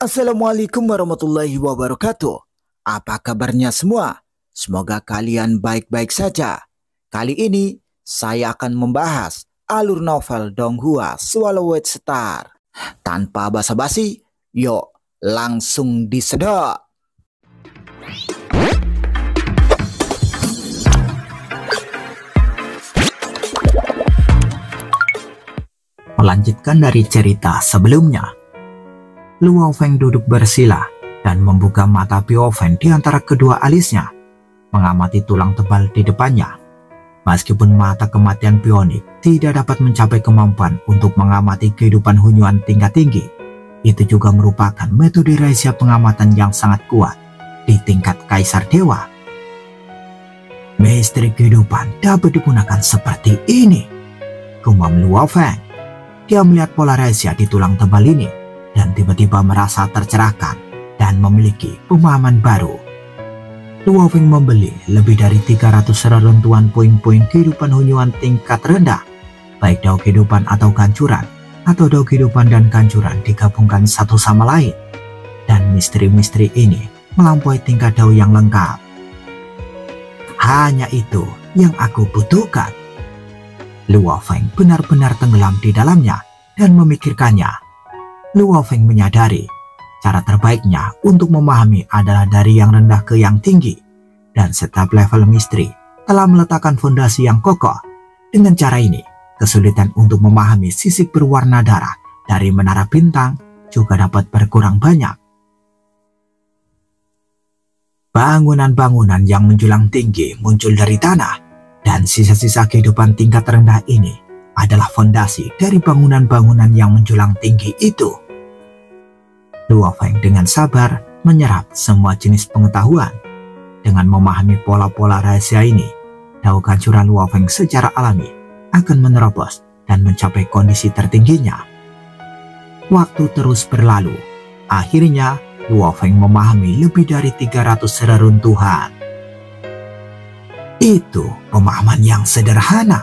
Assalamualaikum warahmatullahi wabarakatuh. Apa kabarnya semua? Semoga kalian baik-baik saja. Kali ini saya akan membahas alur novel Donghua Swallowed Star. Tanpa basa-basi, yuk langsung disedot. Melanjutkan dari cerita sebelumnya, Luo Feng duduk bersila dan membuka mata Biofen di antara kedua alisnya, mengamati tulang tebal di depannya. Meskipun mata kematian bionik tidak dapat mencapai kemampuan untuk mengamati kehidupan Hunyuan tingkat tinggi, itu juga merupakan metode rahasia pengamatan yang sangat kuat di tingkat Kaisar Dewa. Misteri kehidupan dapat digunakan seperti ini, gumam Luo Feng. Dia melihat pola rahasia di tulang tebal ini dan tiba-tiba merasa tercerahkan dan memiliki pemahaman baru. Luo Feng membeli lebih dari 300 reruntuhan poin-poin kehidupan Hunyuan tingkat rendah, baik dao kehidupan atau gancuran, atau dao kehidupan dan gancuran digabungkan satu sama lain. Dan misteri-misteri ini melampaui tingkat dao yang lengkap. Hanya itu yang aku butuhkan. Luo Feng benar-benar tenggelam di dalamnya dan memikirkannya. Luo Feng menyadari cara terbaiknya untuk memahami adalah dari yang rendah ke yang tinggi, dan setiap level misteri telah meletakkan fondasi yang kokoh. Dengan cara ini, kesulitan untuk memahami sisik berwarna darah dari menara bintang juga dapat berkurang banyak. Bangunan-bangunan yang menjulang tinggi muncul dari tanah, dan sisa-sisa kehidupan tingkat rendah ini adalah fondasi dari bangunan-bangunan yang menjulang tinggi itu. Luo Feng dengan sabar menyerap semua jenis pengetahuan. Dengan memahami pola-pola rahasia ini, dao gancuran Luo Feng secara alami akan menerobos dan mencapai kondisi tertingginya. Waktu terus berlalu. Akhirnya, Luo Feng memahami lebih dari 300 reruntuhan. Itu pemahaman yang sederhana.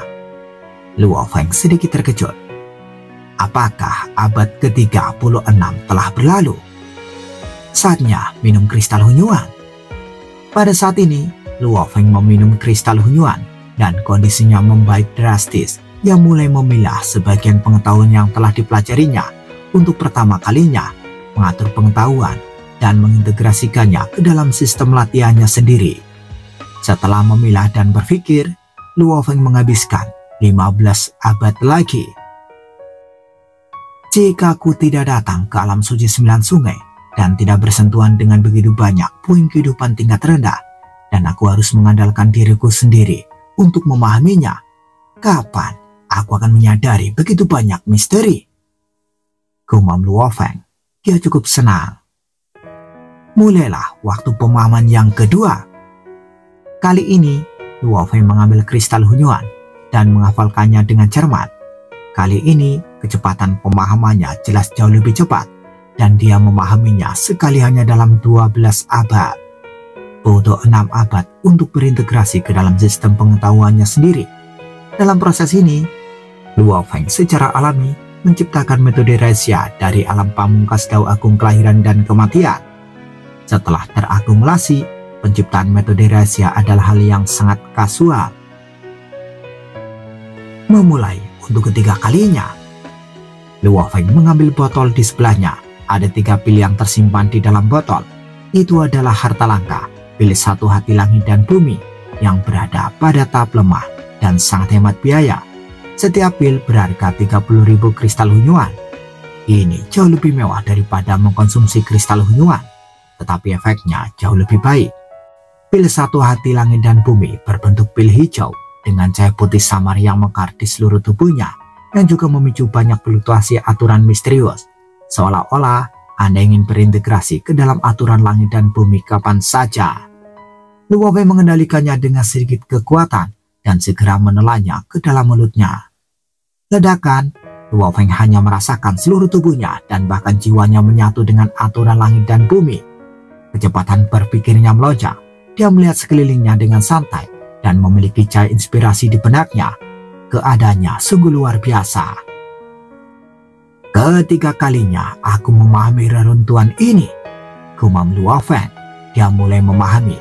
Luo Feng sedikit terkejut. Apakah abad ke-36 telah berlalu? Saatnya minum kristal Hunyuan. Pada saat ini, Luo Feng meminum kristal Hunyuan dan kondisinya membaik drastis. Ia mulai memilah sebagian pengetahuan yang telah dipelajarinya untuk pertama kalinya, mengatur pengetahuan dan mengintegrasikannya ke dalam sistem latihannya sendiri. Setelah memilah dan berpikir, Luo Feng menghabiskan 15 abad lagi. Jika aku tidak datang ke alam suci 9 sungai dan tidak bersentuhan dengan begitu banyak poin kehidupan tingkat rendah, dan aku harus mengandalkan diriku sendiri untuk memahaminya, kapan aku akan menyadari begitu banyak misteri? Gumam Luo Feng. Dia cukup senang. Mulailah waktu pemahaman yang kedua. Kali ini, Luo Feng mengambil kristal Hunyuan dan menghafalkannya dengan cermat. Kali ini, kecepatan pemahamannya jelas jauh lebih cepat, dan dia memahaminya sekali hanya dalam 12 abad. Butuh 6 abad untuk berintegrasi ke dalam sistem pengetahuannya sendiri. Dalam proses ini, Luo Feng secara alami menciptakan metode rahasia dari alam pamungkas dao agung kelahiran dan kematian. Setelah terakumulasi, penciptaan metode rahasia adalah hal yang sangat kasual. Memulai untuk ketiga kalinya, Luo Feng mengambil botol di sebelahnya. Ada 3 pil yang tersimpan di dalam botol. Itu adalah harta langka, pil 1 hati langit dan bumi, yang berada pada tahap lemah dan sangat hemat biaya. Setiap pil berharga 30.000 kristal Hunyuan. Ini jauh lebih mewah daripada mengkonsumsi kristal Hunyuan, tetapi efeknya jauh lebih baik. Pil 1 hati langit dan bumi berbentuk pil hijau dengan cahaya putih samar yang mekar di seluruh tubuhnya, yang juga memicu banyak fluktuasi aturan misterius, seolah-olah Anda ingin berintegrasi ke dalam aturan langit dan bumi kapan saja. Luo Feng mengendalikannya dengan sedikit kekuatan dan segera menelannya ke dalam mulutnya. Ledakan, Luo Feng hanya merasakan seluruh tubuhnya dan bahkan jiwanya menyatu dengan aturan langit dan bumi. Kecepatan berpikirnya melonjak. Dia melihat sekelilingnya dengan santai dan memiliki cahaya inspirasi di benaknya. Keadaannya sungguh luar biasa. Ketiga kalinya aku memahami reruntuhan ini, gumam Luo Feng. Dia mulai memahami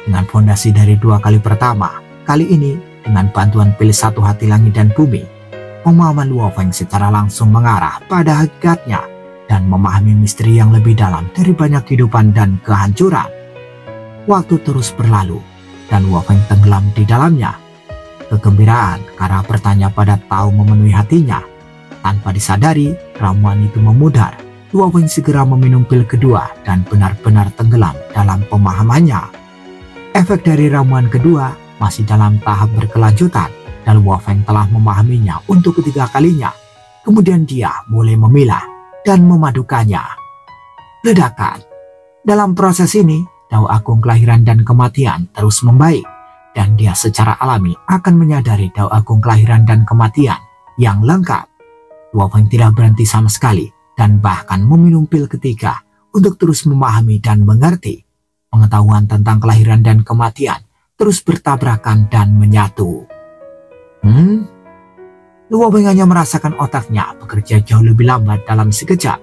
dengan fondasi dari 2 kali pertama. Kali ini dengan bantuan pilih satu hati langit dan bumi, pemahaman Luo Feng secara langsung mengarah pada hakikatnya dan memahami misteri yang lebih dalam dari banyak kehidupan dan kehancuran. Waktu terus berlalu dan Luo Feng tenggelam di dalamnya. Kegembiraan karena bertanya pada tahu memenuhi hatinya. Tanpa disadari, ramuan itu memudar. Luo Feng segera meminum pil kedua dan benar-benar tenggelam dalam pemahamannya. Efek dari ramuan kedua masih dalam tahap berkelanjutan dan Luo Feng telah memahaminya untuk ketiga kalinya. Kemudian dia mulai memilah dan memadukannya. Ledakan. Dalam proses ini, Dao Agung kelahiran dan kematian terus membaik dan dia secara alami akan menyadari Dao Agung kelahiran dan kematian yang lengkap. Luo Feng tidak berhenti sama sekali dan bahkan meminum pil ketiga untuk terus memahami dan mengerti. Pengetahuan tentang kelahiran dan kematian terus bertabrakan dan menyatu. Luo Feng hanya merasakan otaknya bekerja jauh lebih lambat dalam sekejap,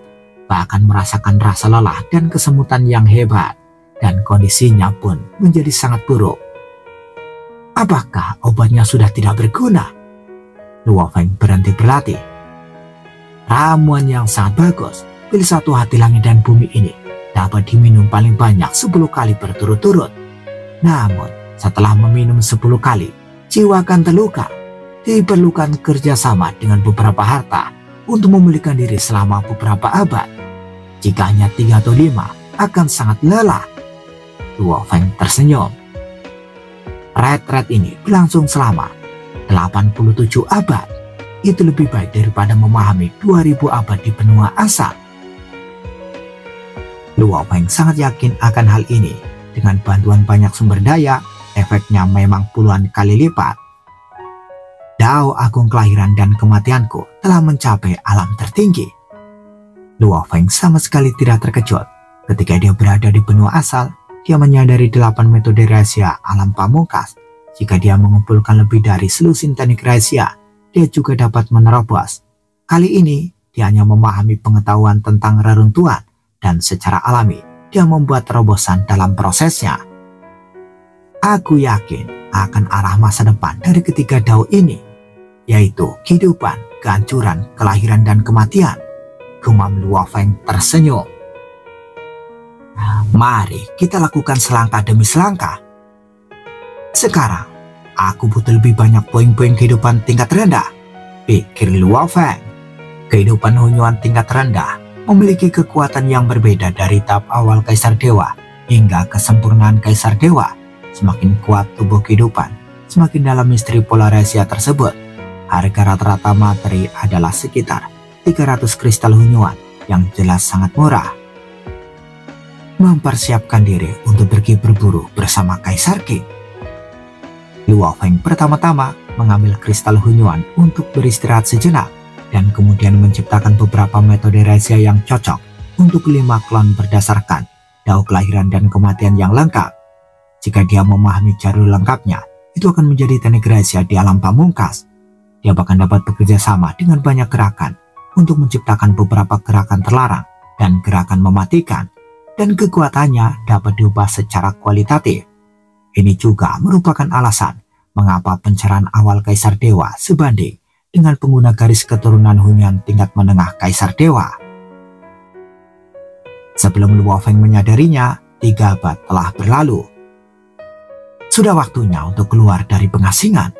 bahkan merasakan rasa lelah dan kesemutan yang hebat, dan kondisinya pun menjadi sangat buruk. Apakah obatnya sudah tidak berguna? Luo Feng berhenti berlatih. Ramuan yang sangat bagus, pilih satu hati langit dan bumi ini dapat diminum paling banyak 10 kali berturut-turut. Namun, setelah meminum 10 kali, jiwa akan terluka. Diperlukan kerjasama dengan beberapa harta untuk memulihkan diri selama beberapa abad. Jika hanya 3 atau 5, akan sangat lelah. Luo Feng tersenyum. Retret ini berlangsung selama 87 abad. Itu lebih baik daripada memahami 2000 abad di benua asal. Luo Feng sangat yakin akan hal ini. Dengan bantuan banyak sumber daya, efeknya memang puluhan kali lipat. Dao Agung kelahiran dan kematianku telah mencapai alam tertinggi. Luo Feng sama sekali tidak terkejut. Ketika dia berada di benua asal, dia menyadari 8 metode rahasia alam pamungkas. Jika dia mengumpulkan lebih dari selusin teknik rahasia, dia juga dapat menerobos. Kali ini, dia hanya memahami pengetahuan tentang reruntuhan dan secara alami, dia membuat terobosan dalam prosesnya. Aku yakin akan arah masa depan dari ketiga dao ini, yaitu kehidupan, kehancuran, kelahiran, dan kematian. Gumam Luo Feng tersenyum. Mari kita lakukan selangkah demi selangkah. Sekarang, aku butuh lebih banyak poin-poin kehidupan tingkat rendah, pikir Luo Feng. Kehidupan Hunyuan tingkat rendah memiliki kekuatan yang berbeda dari tahap awal Kaisar Dewa hingga kesempurnaan Kaisar Dewa. Semakin kuat tubuh kehidupan, semakin dalam misteri pola rahasia tersebut. Harga rata-rata materi adalah sekitar 300 kristal Hunyuan yang jelas sangat murah. Mempersiapkan diri untuk pergi berburu bersama Kaisar King. Luo Feng pertama-tama mengambil kristal Hunyuan untuk beristirahat sejenak dan kemudian menciptakan beberapa metode rahasia yang cocok untuk 5 klon berdasarkan dao kelahiran dan kematian yang lengkap. Jika dia memahami jalur lengkapnya, itu akan menjadi teknik rahasia di alam pamungkas. Dia bahkan dapat bekerja sama dengan banyak gerakan untuk menciptakan beberapa gerakan terlarang dan gerakan mematikan, dan kekuatannya dapat diubah secara kualitatif. Ini juga merupakan alasan mengapa pencerahan awal Kaisar Dewa sebanding dengan pengguna garis keturunan Hunyuan tingkat menengah Kaisar Dewa. Sebelum Luo Feng menyadarinya, 3 abad telah berlalu. Sudah waktunya untuk keluar dari pengasingan,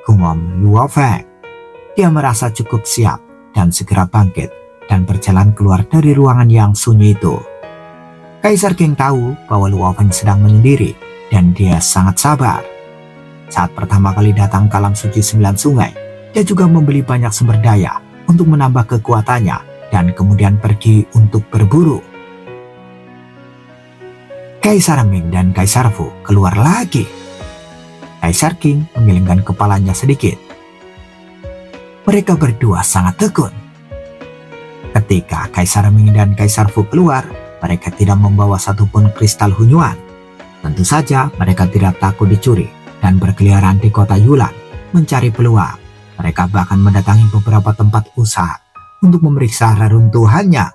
gumam Luo Feng. Dia merasa cukup siap dan segera bangkit dan berjalan keluar dari ruangan yang sunyi itu. Kaisar King tahu bahwa Luo Feng sedang menyendiri dan dia sangat sabar. Saat pertama kali datang ke alam suci 9 sungai, dia juga membeli banyak sumber daya untuk menambah kekuatannya dan kemudian pergi untuk berburu. Kaisar Ming dan Kaisar Fu keluar lagi. Kaisar King menggelengkan kepalanya sedikit. Mereka berdua sangat tekun. Ketika Kaisar Ming dan Kaisar Fu keluar, mereka tidak membawa satupun kristal Hunyuan. Tentu saja mereka tidak takut dicuri dan berkeliaran di kota Yulan mencari peluang. Mereka bahkan mendatangi beberapa tempat usaha untuk memeriksa reruntuhannya.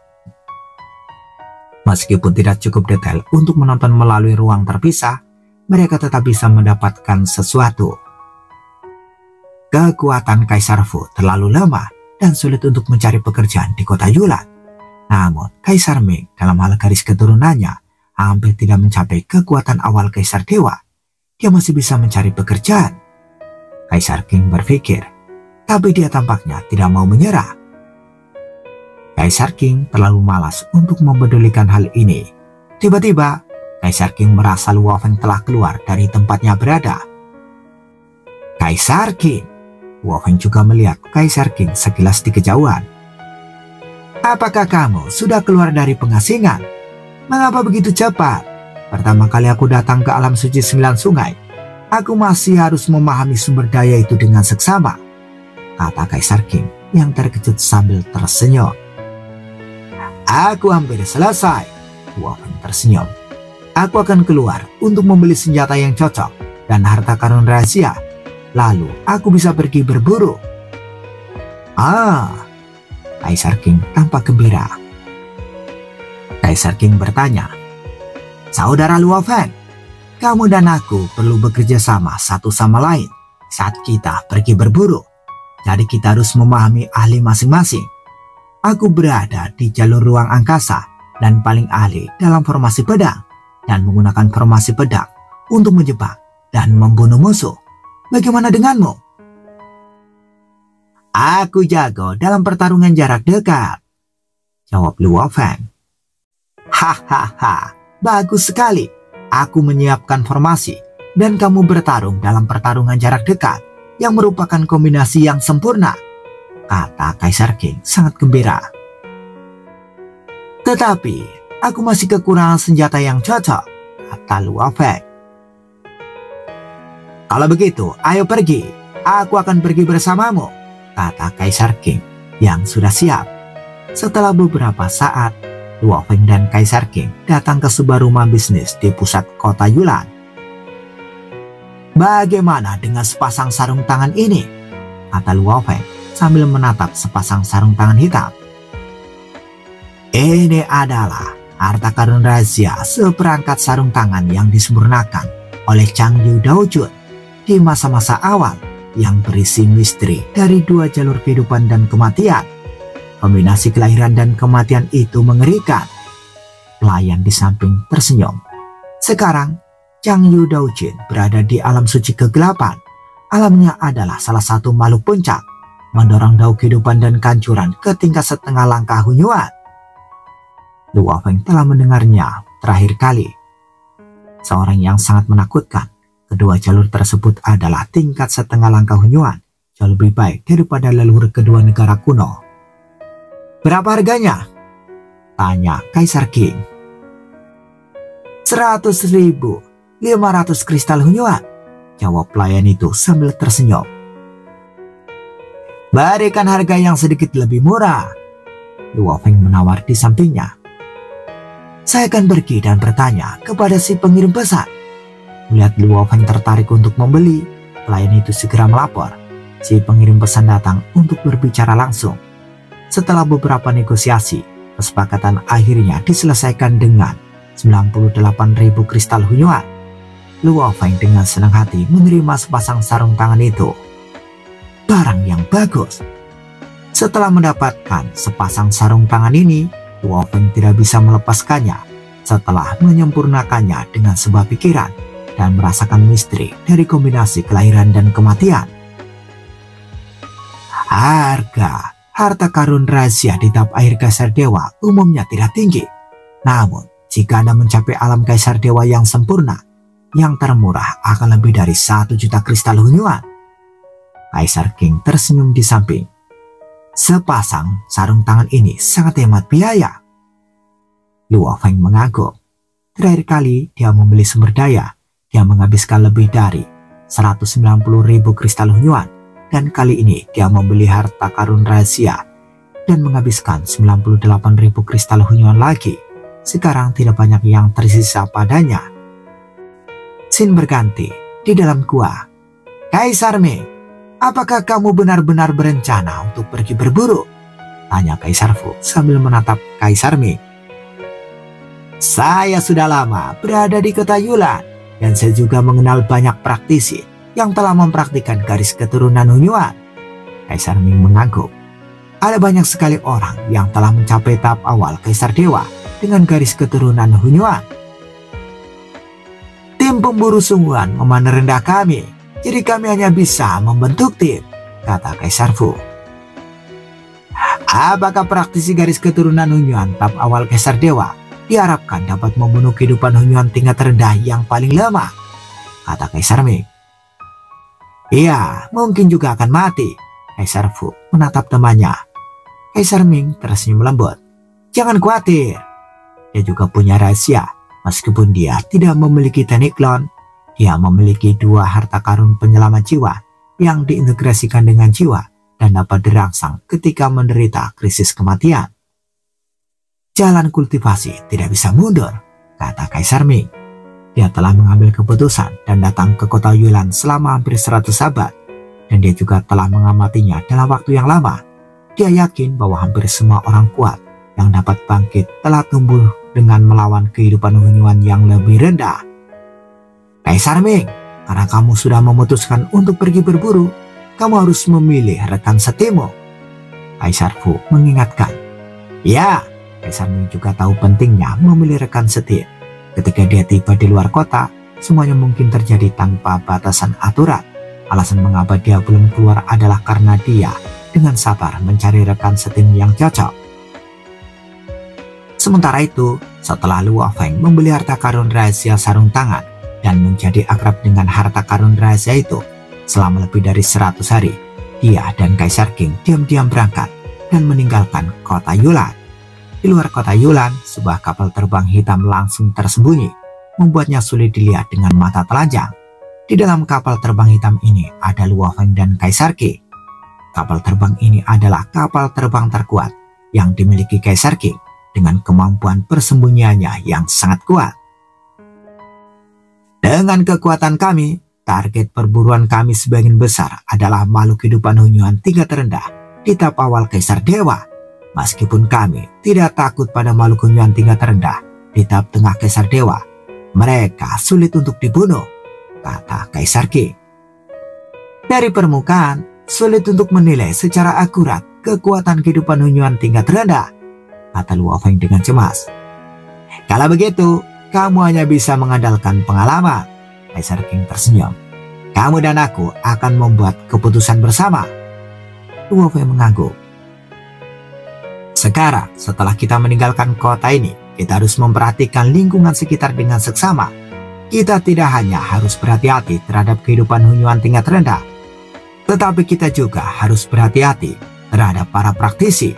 Meskipun tidak cukup detail untuk menonton melalui ruang terpisah, mereka tetap bisa mendapatkan sesuatu. Kekuatan Kaisar Fu terlalu lemah dan sulit untuk mencari pekerjaan di kota Yulan. Namun, Kaisar Ming dalam hal garis keturunannya hampir tidak mencapai kekuatan awal Kaisar Dewa. Dia masih bisa mencari pekerjaan. Kaisar Qing berpikir, tapi dia tampaknya tidak mau menyerah. Kaisar Qing terlalu malas untuk mempedulikan hal ini. Tiba-tiba, Kaisar Qing merasa Luo Feng telah keluar dari tempatnya berada. Kaisar Qing. Luo Feng juga melihat Kaisar Qing sekilas di kejauhan. Apakah kamu sudah keluar dari pengasingan? Mengapa begitu cepat? Pertama kali aku datang ke alam suci 9 sungai, aku masih harus memahami sumber daya itu dengan seksama, kata Kaisar Qing yang terkejut sambil tersenyum. Aku hampir selesai. Luo Feng tersenyum. Aku akan keluar untuk membeli senjata yang cocok dan harta karun rahasia. Lalu aku bisa pergi berburu. Kaisar Qing tampak gembira. Kaisar Qing bertanya, Saudara Luo Feng, kamu dan aku perlu bekerja sama satu sama lain saat kita pergi berburu. Jadi kita harus memahami ahli masing-masing. Aku berada di jalur ruang angkasa dan paling ahli dalam formasi pedang dan menggunakan formasi pedang untuk menjebak dan membunuh musuh. Bagaimana denganmu? Aku jago dalam pertarungan jarak dekat, jawab Luo Feng. Hahaha, bagus sekali. Aku menyiapkan formasi dan kamu bertarung dalam pertarungan jarak dekat yang merupakan kombinasi yang sempurna, kata Kaisar Qing sangat gembira. Tetapi aku masih kekurangan senjata yang cocok, kata Luo Feng. Kalau begitu, ayo pergi. Aku akan pergi bersamamu, kata Kaisar Qing yang sudah siap. Setelah beberapa saat, Luo Feng dan Kaisar Qing datang ke sebuah rumah bisnis di pusat kota Yulan. Bagaimana dengan sepasang sarung tangan ini? Kata Luo Feng sambil menatap sepasang sarung tangan hitam. Ini adalah harta karun rahasia seperangkat sarung tangan yang disempurnakan oleh Chang Yu Daojun di masa-masa awal yang berisi misteri dari 2 jalur kehidupan dan kematian. Kombinasi kelahiran dan kematian itu mengerikan. Pelayan di samping tersenyum. Sekarang, Chang Yu Daojun berada di alam suci kegelapan. Alamnya adalah salah satu makhluk puncak, mendorong dao kehidupan dan kehancuran ke tingkat setengah langkah Hunyuan. Luo Feng telah mendengarnya terakhir kali. Seorang yang sangat menakutkan. Kedua jalur tersebut adalah tingkat setengah langkah Hunyuan, jauh lebih baik daripada leluhur kedua negara kuno. Berapa harganya? Tanya Kaisar Qing. 100.500 kristal Hunyuan, jawab pelayan itu sambil tersenyum. Berikan harga yang sedikit lebih murah, Luo Feng menawar di sampingnya. Saya akan pergi dan bertanya kepada si pengirim pesan. Melihat Luo Feng tertarik untuk membeli, pelayan itu segera melapor. Si pengirim pesan datang untuk berbicara langsung. Setelah beberapa negosiasi, kesepakatan akhirnya diselesaikan dengan 98.000 kristal Hunyuan. Luo Feng dengan senang hati menerima sepasang sarung tangan itu. Barang yang bagus. Setelah mendapatkan sepasang sarung tangan ini, Luo Feng tidak bisa melepaskannya setelah menyempurnakannya dengan sebuah pikiran dan merasakan misteri dari kombinasi kelahiran dan kematian. Harta karun rahasia di tahap akhir Kaisar Dewa umumnya tidak tinggi. Namun, jika Anda mencapai alam Kaisar Dewa yang sempurna, yang termurah akan lebih dari 1 juta kristal Hunyuan. Kaisar Qing tersenyum di samping. Sepasang sarung tangan ini sangat hemat biaya. Luo Feng mengangguk. Terakhir kali dia membeli sumber daya, dia menghabiskan lebih dari 190.000 kristal Hunyuan, dan kali ini dia membeli harta karun rahasia dan menghabiskan 98.000 kristal Hunyuan lagi. Sekarang tidak banyak yang tersisa padanya. Scene berganti di dalam gua. Kaisar Ming, apakah kamu benar-benar berencana untuk pergi berburu? Tanya Kaisar Fu sambil menatap Kaisar Ming. Saya sudah lama berada di kota Yulan dan saya juga mengenal banyak praktisi yang telah mempraktikkan garis keturunan Hunyuan. Kaisar Ming mengangguk. Ada banyak sekali orang yang telah mencapai tahap awal Kaisar Dewa dengan garis keturunan Hunyuan. Tim pemburu sungguhan memandang rendah kami, jadi kami hanya bisa membentuk tim, kata Kaisar Fu. Apakah praktisi garis keturunan Hunyuan tahap awal Kaisar Dewa diharapkan dapat membunuh kehidupan Hunyuan tingkat rendah yang paling lemah? Kata Kaisar Ming. Iya, mungkin juga akan mati. Kaisar Fu menatap temannya. Kaisar Ming tersenyum lembut. Jangan khawatir. Dia juga punya rahasia. Meskipun dia tidak memiliki teknik klon, dia memiliki 2 harta karun penyelamat jiwa yang diintegrasikan dengan jiwa dan dapat dirangsang ketika menderita krisis kematian. Jalan kultivasi tidak bisa mundur, kata Kaisar Ming. Dia telah mengambil keputusan dan datang ke kota Yulan selama hampir 100 abad, dan dia juga telah mengamatinya dalam waktu yang lama. Dia yakin bahwa hampir semua orang kuat yang dapat bangkit telah tumbuh dengan melawan kehidupan Hunyuan yang lebih rendah. Kaisar Ming, karena kamu sudah memutuskan untuk pergi berburu, kamu harus memilih rekan setimu. Kaisar Fu mengingatkan. Ya, Kaisar Ming juga tahu pentingnya memilih rekan setim. Ketika dia tiba di luar kota, semuanya mungkin terjadi tanpa batasan aturan. Alasan mengapa dia belum keluar adalah karena dia dengan sabar mencari rekan setim yang cocok. Sementara itu, setelah Luo Feng membeli harta karun rahasia sarung tangan dan menjadi akrab dengan harta karun rahasia itu, selama lebih dari 100 hari, dia dan Kaisar King diam-diam berangkat dan meninggalkan kota Yulan. Di luar kota Yulan, sebuah kapal terbang hitam langsung tersembunyi, membuatnya sulit dilihat dengan mata telanjang. Di dalam kapal terbang hitam ini ada Luo Feng dan Kaisar King. Kapal terbang ini adalah kapal terbang terkuat yang dimiliki Kaisar King dengan kemampuan persembunyiannya yang sangat kuat. Dengan kekuatan kami, target perburuan kami sebagian besar adalah makhluk kehidupan Hunyuan tingkat terendah di tahap awal Kaisar Dewa. Meskipun kami tidak takut pada makhluk Hunyuan tingkat terendah di tahap tengah Kaisar Dewa, mereka sulit untuk dibunuh, kata Kaisar King. Dari permukaan, sulit untuk menilai secara akurat kekuatan kehidupan Hunyuan tingkat rendah, kata Luo Feng dengan cemas. Kalau begitu, kamu hanya bisa mengandalkan pengalaman. Kaisar King tersenyum. Kamu dan aku akan membuat keputusan bersama. Luo Feng mengangguk. Sekarang, setelah kita meninggalkan kota ini, kita harus memperhatikan lingkungan sekitar dengan seksama. Kita tidak hanya harus berhati-hati terhadap kehidupan Hunyuan tingkat rendah, tetapi kita juga harus berhati-hati terhadap para praktisi,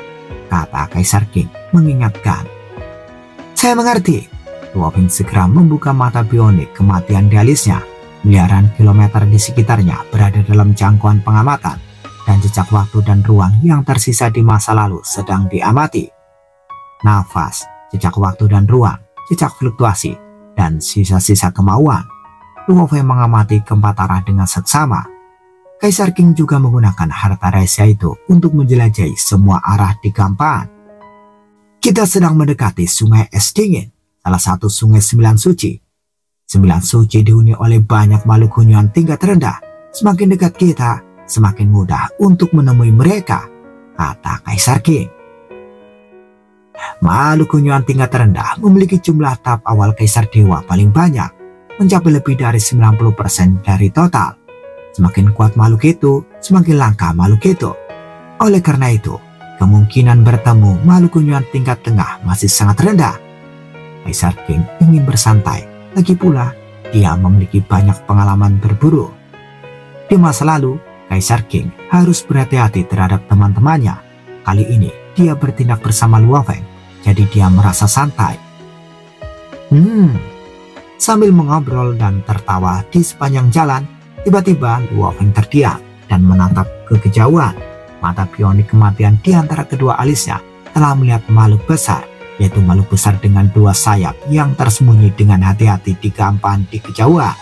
kata Kaisar King mengingatkan. Saya mengerti. Luo Feng segera membuka mata bionik kematian di alisnya. Miliaran kilometer di sekitarnya berada dalam jangkauan pengamatan, dan jejak waktu dan ruang yang tersisa di masa lalu sedang diamati. Nafas, jejak waktu dan ruang, jejak fluktuasi, dan sisa-sisa kemauan. Luo Feng mengamati keempat arah dengan seksama. Kaisar King juga menggunakan harta rahasia itu untuk menjelajahi semua arah di Gampan. Kita sedang mendekati Sungai Es Dingin, salah satu sungai 9 suci. 9 suci dihuni oleh banyak makhluk Hunyuan tingkat rendah. Semakin dekat kita, semakin mudah untuk menemui mereka, kata Kaisar King. Makhluk Hunyuan tingkat rendah memiliki jumlah tahap awal Kaisar Dewa paling banyak, mencapai lebih dari 90% dari total. Semakin kuat makhluk itu, semakin langka makhluk itu. Oleh karena itu, kemungkinan bertemu makhluk Hunyuan tingkat tengah masih sangat rendah. Kaisar King ingin bersantai, lagi pula dia memiliki banyak pengalaman berburu. Di masa lalu, Kaisar King harus berhati-hati terhadap teman-temannya. Kali ini dia bertindak bersama Luo Feng, jadi dia merasa santai. Sambil mengobrol dan tertawa di sepanjang jalan, tiba-tiba Luo Feng terdiam dan menatap ke kejauhan. Mata bionik kematian di antara kedua alisnya telah melihat makhluk besar, yaitu makhluk besar dengan 2 sayap yang tersembunyi dengan hati-hati di Gampan di kejauhan.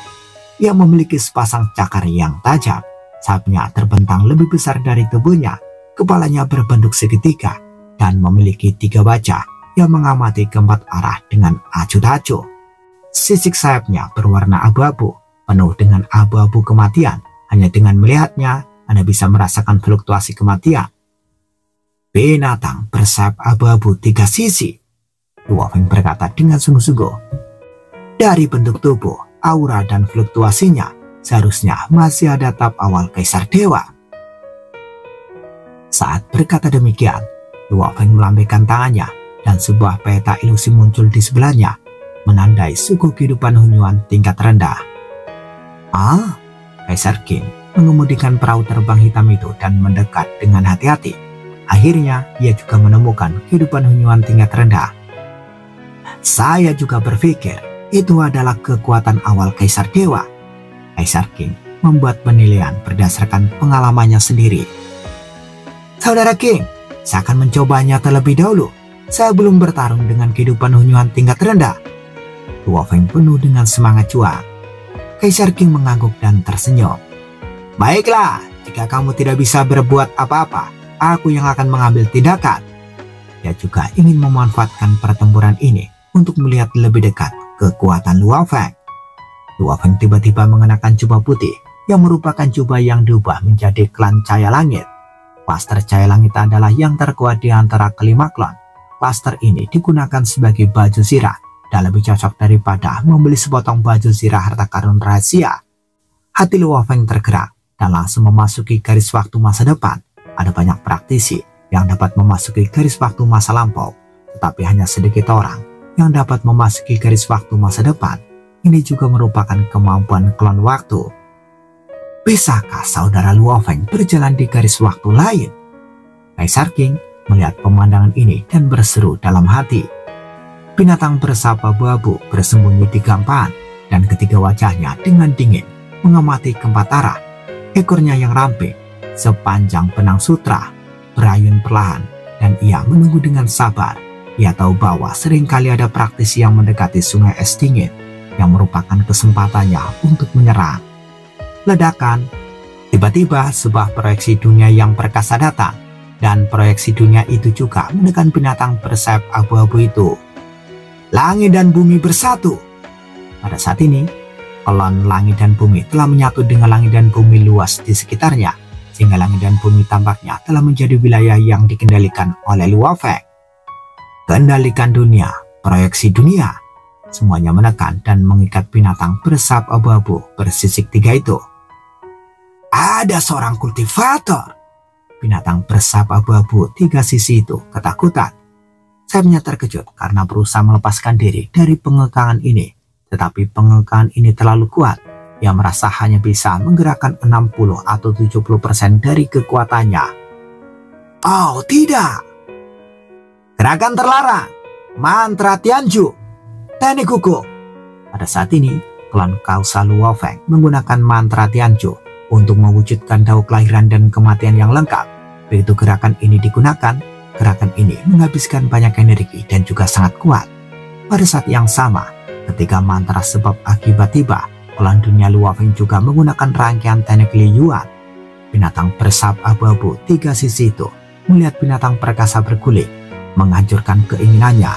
Ia memiliki sepasang cakar yang tajam. Sayapnya terbentang lebih besar dari tubuhnya, kepalanya berbentuk segitiga, dan memiliki 3 wajah yang mengamati keempat arah dengan acuh-acuh. Sisik sayapnya berwarna abu-abu, penuh dengan abu-abu kematian. Hanya dengan melihatnya, Anda bisa merasakan fluktuasi kematian. Binatang bersayap abu-abu 3 sisi, Luo Feng berkata dengan sungguh-sungguh. Dari bentuk tubuh, aura, dan fluktuasinya, seharusnya masih ada tahap awal Kaisar Dewa. Saat berkata demikian, Luo Feng melambaikan tangannya dan sebuah peta ilusi muncul di sebelahnya, menandai suku kehidupan Hunyuan tingkat rendah. Kaisar Qin mengemudikan perahu terbang hitam itu dan mendekat dengan hati-hati. Akhirnya, ia juga menemukan kehidupan Hunyuan tingkat rendah. Saya juga berpikir itu adalah kekuatan awal Kaisar Dewa. Kaisar Qin membuat penilaian berdasarkan pengalamannya sendiri. Saudara King, saya akan mencobanya terlebih dahulu. Saya belum bertarung dengan kehidupan Hunyuan tingkat rendah. Luo Feng penuh dengan semangat juang. Kaisar Qin mengangguk dan tersenyum. Baiklah, jika kamu tidak bisa berbuat apa-apa, aku yang akan mengambil tindakan. Dia juga ingin memanfaatkan pertempuran ini untuk melihat lebih dekat kekuatan Luo Feng. Luo Feng tiba-tiba mengenakan jubah putih yang merupakan jubah yang diubah menjadi klan Cahaya Langit. Klaster Cahaya Langit adalah yang terkuat di antara kelima klan. Klaster ini digunakan sebagai baju zirah dan lebih cocok daripada membeli sepotong baju zirah harta karun rahasia. Hati Luo Feng tergerak dan langsung memasuki garis waktu masa depan. Ada banyak praktisi yang dapat memasuki garis waktu masa lampau, tetapi hanya sedikit orang yang dapat memasuki garis waktu masa depan. Ini juga merupakan kemampuan klon waktu. Bisakah saudara Luo Feng berjalan di garis waktu lain? Kaisar Qin melihat pemandangan ini dan berseru dalam hati. Binatang bersayap abu-abu bersembunyi di gampahan dan ketiga wajahnya dengan dingin mengamati keempat arah. Ekornya yang ramping sepanjang benang sutra berayun perlahan dan ia menunggu dengan sabar. Ia tahu bahwa seringkali ada praktisi yang mendekati sungai es dingin yang merupakan kesempatannya untuk menyerang. Ledakan. Tiba-tiba sebuah proyeksi dunia yang perkasa datang dan proyeksi dunia itu juga menekan binatang bersayap abu-abu itu. Langit dan bumi bersatu. Pada saat ini, klon langit dan bumi telah menyatu dengan langit dan bumi luas di sekitarnya, sehingga langit dan bumi tampaknya telah menjadi wilayah yang dikendalikan oleh Luo Feng. Kendalikan dunia, proyeksi dunia, semuanya menekan dan mengikat binatang bersayap abu-abu bersisik 3 itu. Ada seorang kultivator. Binatang bersayap abu-abu 3 sisi itu ketakutan. Sayapnya terkejut karena berusaha melepaskan diri dari pengekangan ini, tetapi pengekangan ini terlalu kuat. Ia merasa hanya bisa menggerakkan 60 atau 70% dari kekuatannya. Oh tidak! Gerakan terlarang, mantra Tianju, teknik hukum. Pada saat ini, klan Kausa Luo Feng menggunakan mantra Tianju untuk mewujudkan dao kelahiran dan kematian yang lengkap. Begitu gerakan ini digunakan, gerakan ini menghabiskan banyak energi dan juga sangat kuat. Pada saat yang sama, ketika mantra sebab akibat tiba, klan dunia Luo Feng juga menggunakan rangkaian teknik Li Yuan. Binatang bersayap abu-abu 3 sisi itu melihat binatang perkasa berguling, menghancurkan keinginannya.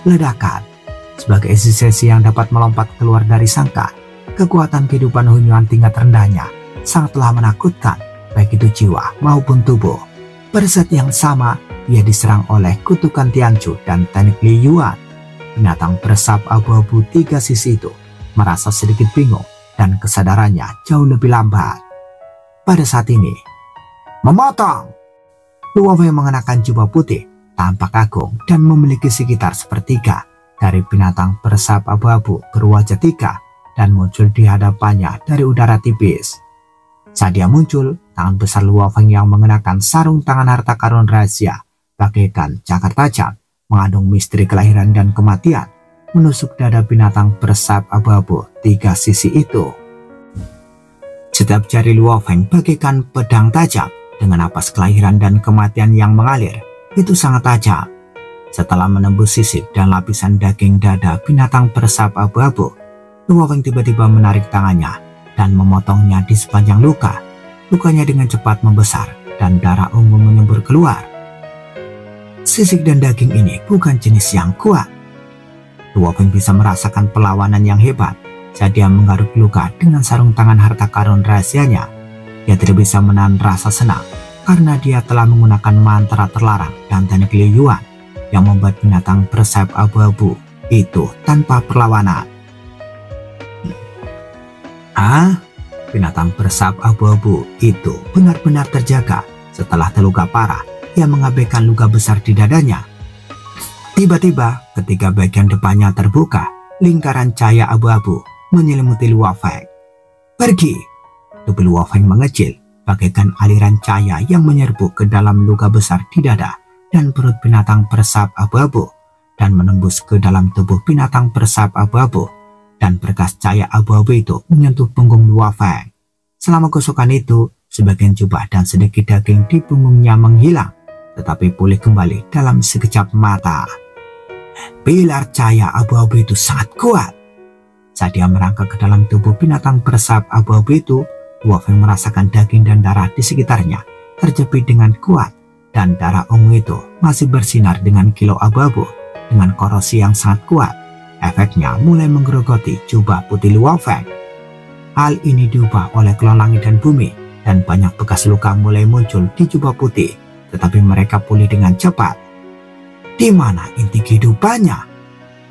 Ledakan. Sebagai eksistensi yang dapat melompat keluar dari sangkar, kekuatan kehidupan Hunyuan tingkat rendahnya sangatlah menakutkan, baik itu jiwa maupun tubuh. Pada saat yang sama, ia diserang oleh kutukan Tianju dan teknik Li Yuan. Binatang bersayap abu-abu 3 sisi itu merasa sedikit bingung dan kesadarannya jauh lebih lambat. Pada saat ini, memotong. Luo Feng mengenakan jubah putih, tampak agung dan memiliki sekitar sepertiga dari binatang bersayap abu-abu berwajah 3 dan muncul di hadapannya dari udara tipis. Saat dia muncul, tangan besar Luo Feng yang mengenakan sarung tangan harta karun rahasia bagaikan cakar tajam mengandung misteri kelahiran dan kematian, menusuk dada binatang bersayap abu-abu 3 sisi itu. Setiap jari Luo Feng bagaikan pedang tajam dengan napas kelahiran dan kematian yang mengalir. Itu sangat tajam. Setelah menembus sisik dan lapisan daging dada binatang bersayap abu-abu, Luo Feng tiba-tiba menarik tangannya dan memotongnya di sepanjang luka. Lukanya dengan cepat membesar dan darah ungu menyembur keluar. Sisik dan daging ini bukan jenis yang kuat. Luo Feng bisa merasakan perlawanan yang hebat saat dia menggaruk luka dengan sarung tangan harta karun rahasianya. Dia tidak bisa menahan rasa senang karena dia telah menggunakan mantra terlarang dan teknik Liu Yuan yang membuat binatang bersayap abu-abu itu tanpa perlawanan. Binatang bersayap abu-abu itu benar-benar terjaga setelah terluka parah yang mengabaikan luka besar di dadanya. Tiba-tiba ketika bagian depannya terbuka, lingkaran cahaya abu-abu menyelimuti Luo Feng. Pergi! Tubuh Luo Feng mengecil bagaikan aliran cahaya yang menyerbu ke dalam luka besar di dada dan perut binatang bersayap abu-abu dan menembus ke dalam tubuh binatang bersayap abu-abu, dan berkas cahaya abu-abu itu menyentuh punggung Luo Feng. Selama gosokan itu, sebagian jubah dan sedikit daging di punggungnya menghilang, tetapi pulih kembali dalam sekejap mata. Pilar cahaya abu-abu itu sangat kuat. Saat dia merangkak ke dalam tubuh binatang bersayap abu-abu itu, Luo Feng merasakan daging dan darah di sekitarnya terjepit dengan kuat, dan darah ungu itu masih bersinar dengan kilau abu-abu dengan korosi yang sangat kuat. Efeknya mulai menggerogoti jubah putih Luo Feng. Hal ini diubah oleh kelon langit dan bumi, dan banyak bekas luka mulai muncul di jubah putih, tetapi mereka pulih dengan cepat. Di mana inti kehidupannya?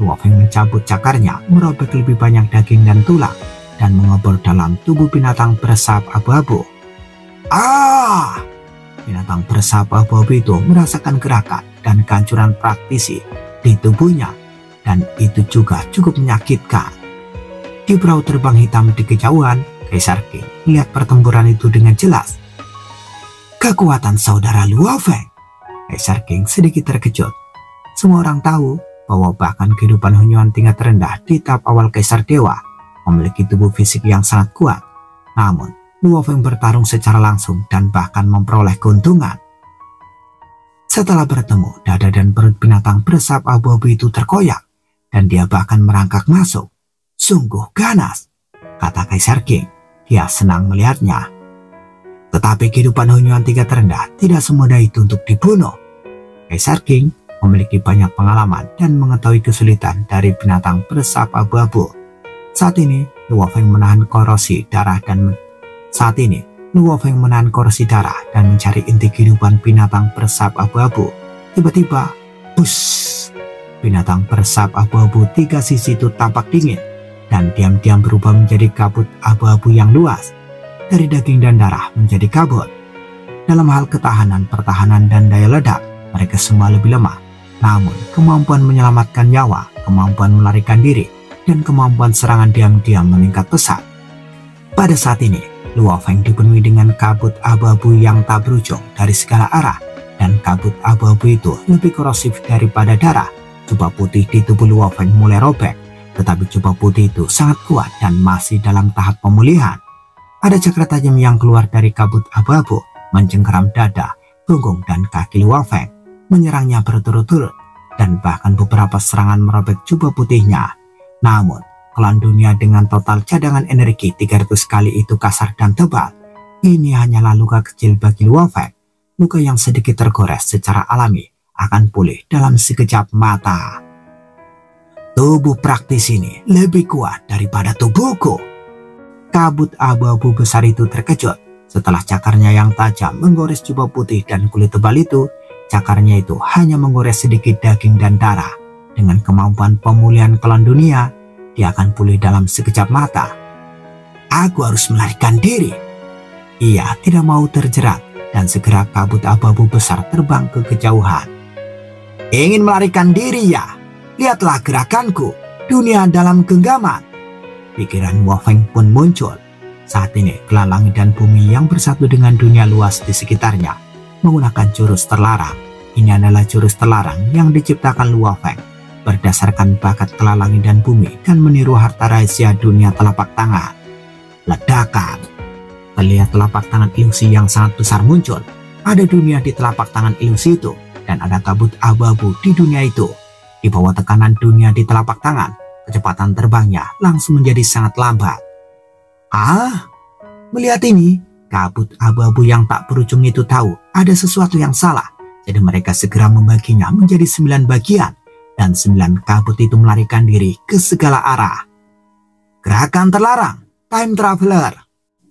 Luo Feng mencabut cakarnya, merobek lebih banyak daging dan tulang, dan mengobor dalam tubuh binatang bersayap abu-abu. Binatang bersayap abu-abu itu merasakan gerakan dan kehancuran praktisi di tubuhnya, dan itu juga cukup menyakitkan. Di perahu terbang hitam di kejauhan, Kaisar King melihat pertempuran itu dengan jelas. Kekuatan saudara Luo Feng. Kaisar King sedikit terkejut. Semua orang tahu bahwa bahkan kehidupan Hunyuan tingkat rendah di tahap awal Kaisar Dewa memiliki tubuh fisik yang sangat kuat. Namun, Luo Feng bertarung secara langsung dan bahkan memperoleh keuntungan. Setelah bertemu, dada dan perut binatang bersayap abu-abu itu terkoyak, dan dia bahkan merangkak masuk. Sungguh ganas, kata Kaisar King. Dia senang melihatnya. Tetapi kehidupan Hunyuan tingkat rendah tidak semudah itu untuk dibunuh. Kaisar King memiliki banyak pengalaman dan mengetahui kesulitan dari binatang bersayap abu-abu. Saat ini, Luo Feng menahan korosi darah dan mencari inti kehidupan binatang bersayap abu-abu. Tiba-tiba, bus! Binatang bersayap abu-abu tiga sisi itu tampak dingin dan diam-diam berubah menjadi kabut abu-abu yang luas. Dari daging dan darah menjadi kabut. Dalam hal ketahanan, pertahanan, dan daya ledak, mereka semua lebih lemah. Namun, kemampuan menyelamatkan nyawa, kemampuan melarikan diri, dan kemampuan serangan diam-diam meningkat pesat. Pada saat ini, Luo Feng dipenuhi dengan kabut abu-abu yang tak berujung dari segala arah, dan kabut abu-abu itu lebih korosif daripada darah. Jubah putih di tubuh Luo Feng mulai robek, tetapi jubah putih itu sangat kuat dan masih dalam tahap pemulihan. Ada cakra tajam yang keluar dari kabut abu-abu, mencengkeram dada, punggung, dan kaki Luo Feng, menyerangnya berturut-turut, dan bahkan beberapa serangan merobek jubah putihnya. Namun, kelan dunia dengan total cadangan energi 300 kali itu kasar dan tebal. Ini hanyalah luka kecil bagi Luo Feng. Luka yang sedikit tergores secara alami akan pulih dalam sekejap mata. Tubuh praktis ini lebih kuat daripada tubuhku. Kabut abu-abu besar itu terkejut setelah cakarnya yang tajam menggores jubah putih dan kulit tebal itu. Cakarnya itu hanya menggores sedikit daging dan darah. Dengan kemampuan pemulihan kelan dunia, dia akan pulih dalam sekejap mata. Aku harus melarikan diri. Ia tidak mau terjerat, dan segera kabut abu-abu besar terbang ke kejauhan. Ingin melarikan diri ya? Lihatlah gerakanku, dunia dalam genggaman. Pikiran Luo Feng pun muncul. Saat ini, kelan langit dan bumi yang bersatu dengan dunia luas di sekitarnya menggunakan jurus terlarang. Ini adalah jurus terlarang yang diciptakan Luo Feng berdasarkan bakat kelan langit dan bumi dan meniru harta rahasia dunia telapak tangan. Ledakan. Terlihat telapak tangan ilusi yang sangat besar muncul. Ada dunia di telapak tangan ilusi itu, dan ada kabut abu-abu di dunia itu. Di bawah tekanan dunia di telapak tangan, kecepatan terbangnya langsung menjadi sangat lambat. Melihat ini, kabut abu-abu yang tak berujung itu tahu ada sesuatu yang salah. Jadi mereka segera membaginya menjadi 9 bagian, dan 9 kabut itu melarikan diri ke segala arah. Gerakan terlarang, Time Traveler.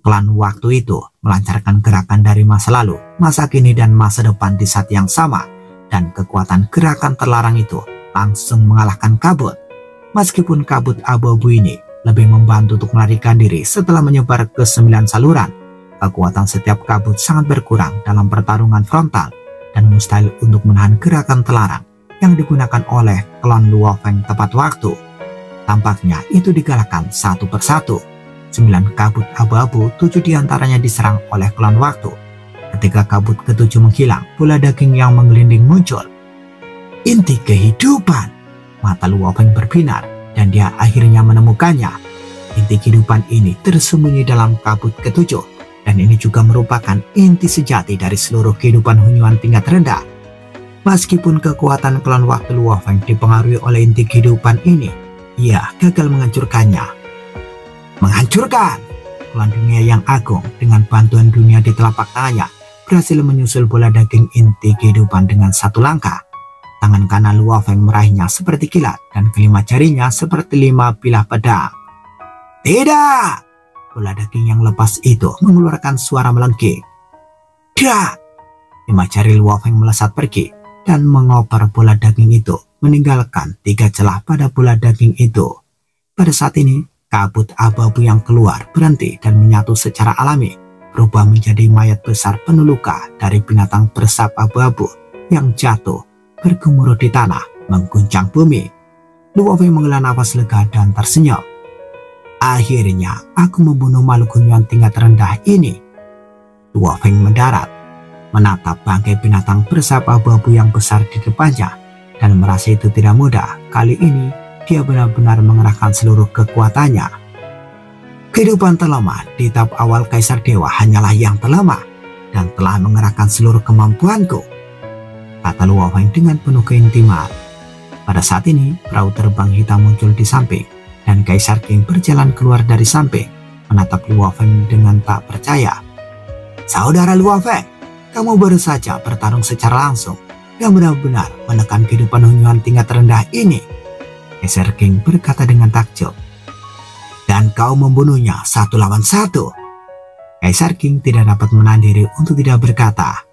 Klan waktu itu melancarkan gerakan dari masa lalu, masa kini, dan masa depan di saat yang sama, dan kekuatan gerakan terlarang itu langsung mengalahkan kabut. Meskipun kabut abu-abu ini lebih membantu untuk melarikan diri setelah menyebar ke 9 saluran, kekuatan setiap kabut sangat berkurang dalam pertarungan frontal dan mustahil untuk menahan gerakan terlarang yang digunakan oleh klan Luo Feng tepat waktu. Tampaknya itu digalakkan satu persatu. 9 kabut abu-abu, 7 diantaranya diserang oleh klan waktu. Ketika kabut ke-7 menghilang, bola daging yang menggelinding muncul. Inti kehidupan. Mata Luo Feng berbinar dan dia akhirnya menemukannya. Inti kehidupan ini tersembunyi dalam kabut ke-7, dan ini juga merupakan inti sejati dari seluruh kehidupan Hunyuan tingkat rendah. Meskipun kekuatan klan waktu Luo Feng dipengaruhi oleh inti kehidupan ini, ia gagal menghancurkannya. Menghancurkan! Klan dunia yang agung dengan bantuan dunia di telapak tangannya berhasil menyusul bola daging inti kehidupan dengan satu langkah. Tangan kanan Luo Feng meraihnya seperti kilat dan kelima jarinya seperti 5 bilah pedang. Tidak! Bola daging yang lepas itu mengeluarkan suara melengking. Dak! 5 jari Luo Feng melesat pergi dan mengoper bola daging itu, meninggalkan 3 celah pada bola daging itu. Pada saat ini, kabut abu-abu yang keluar berhenti dan menyatu secara alami, berubah menjadi mayat besar penuh luka dari binatang bersap abu-abu yang jatuh bergemuruh di tanah, mengguncang bumi. Luo Feng menghela nafas lega dan tersenyum. Akhirnya, aku membunuh makhluk Hunyuan tingkat rendah ini. Luo Feng mendarat, menatap bangkai binatang bersap abu-abu yang besar di depannya, dan merasa itu tidak mudah. Kali ini, dia benar-benar mengerahkan seluruh kekuatannya. Kehidupan terlemah di tahap awal Kaisar Dewa hanyalah yang terlemah, dan telah mengerahkan seluruh kemampuanku, kata Luo Feng dengan penuh keintiman. Pada saat ini, perahu terbang hitam muncul di samping, dan Kaisar King berjalan keluar dari samping, menatap Luo Feng dengan tak percaya. Saudara Luo Feng, kamu baru saja bertarung secara langsung dan benar-benar menekan kehidupan Hunyuan tingkat rendah ini. Kaisar King berkata dengan takjub. Dan kau membunuhnya 1 lawan 1. Kaisar King tidak dapat menahan diri untuk tidak berkata.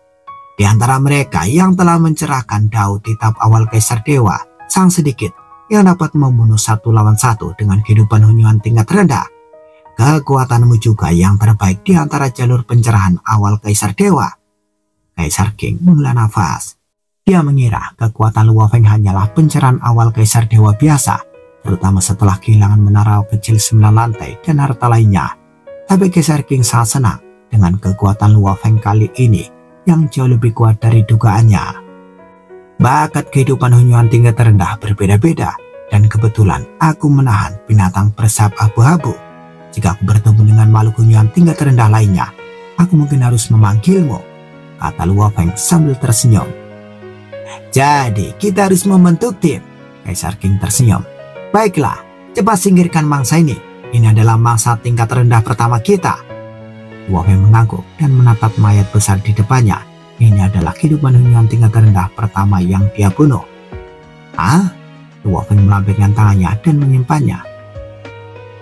Di antara mereka yang telah mencerahkan Dao di tahap awal Kaisar Dewa, sang sedikit yang dapat membunuh 1 lawan 1 dengan kehidupan Hunyuan tingkat rendah. Kekuatanmu juga yang terbaik di antara jalur pencerahan awal Kaisar Dewa. Kaisar King menghela nafas. Dia mengira kekuatan Luo Feng hanyalah pencerahan awal Kaisar Dewa biasa, terutama setelah kehilangan menara kecil 9 lantai dan harta lainnya. Tapi Kaisar King sangat senang dengan kekuatan Luo Feng kali ini yang jauh lebih kuat dari dugaannya. Bakat kehidupan Hunyuan tingkat rendah berbeda-beda, dan kebetulan aku menahan binatang bersap abu-abu. Jika aku bertemu dengan makhluk Hunyuan tingkat rendah lainnya, aku mungkin harus memanggilmu, kata Luo Feng sambil tersenyum. Jadi kita harus membentuk tim, Kaisar King tersenyum. Baiklah, cepat singkirkan mangsa ini. Ini adalah mangsa tingkat rendah pertama kita. Luo Feng mengangguk dan menatap mayat besar di depannya. Ini adalah kehidupan Hunyuan tingkat rendah pertama yang dia bunuh. Ah? Luo Feng melambaikan tangannya dan menyimpannya.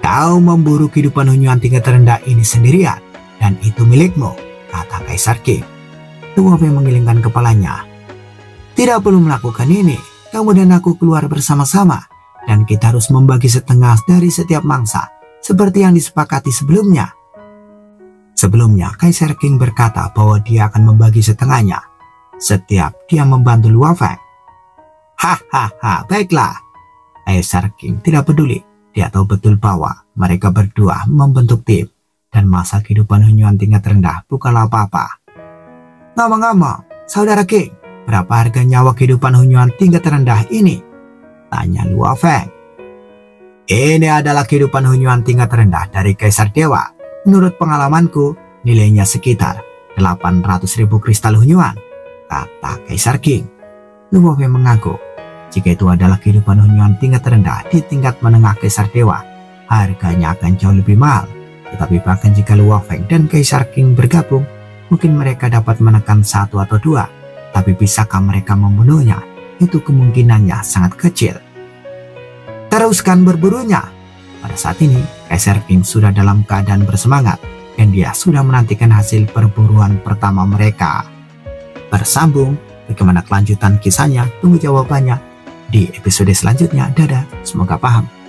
Kau memburu kehidupan Hunyuan tingkat rendah ini sendirian, dan itu milikmu, kata Kaisar King. Luo Feng menggelengkan kepalanya. Tidak perlu melakukan ini. Kamu dan aku keluar bersama-sama, dan kita harus membagi setengah dari setiap mangsa, seperti yang disepakati sebelumnya. Sebelumnya, Kaisar King berkata bahwa dia akan membagi setengahnya setiap dia membantu Luo Feng. Hahaha, baiklah. Kaisar King tidak peduli. Dia tahu betul bahwa mereka berdua membentuk tim, dan masa kehidupan Hunyuan tingkat rendah bukanlah apa-apa. Ngomong-ngomong, Saudara King, berapa harga nyawa kehidupan Hunyuan tingkat rendah ini? Tanya Luo Feng. Ini adalah kehidupan Hunyuan tingkat rendah dari Kaisar Dewa. Menurut pengalamanku, nilainya sekitar 800.000 kristal Hunyuan, kata Kaisar King. Luo Feng mengangguk. Jika itu adalah kehidupan Hunyuan tingkat rendah di tingkat menengah Kaisar Dewa, harganya akan jauh lebih mahal. Tetapi bahkan jika Luo Feng dan Kaisar King bergabung, mungkin mereka dapat menekan 1 atau 2. Tapi bisakah mereka membunuhnya? Itu kemungkinannya sangat kecil. Teruskan berburunya. Pada saat ini, Kaisar King sudah dalam keadaan bersemangat dan dia sudah menantikan hasil perburuan pertama mereka. Bersambung, bagaimana kelanjutan kisahnya? Tunggu jawabannya di episode selanjutnya. Dadah, semoga paham.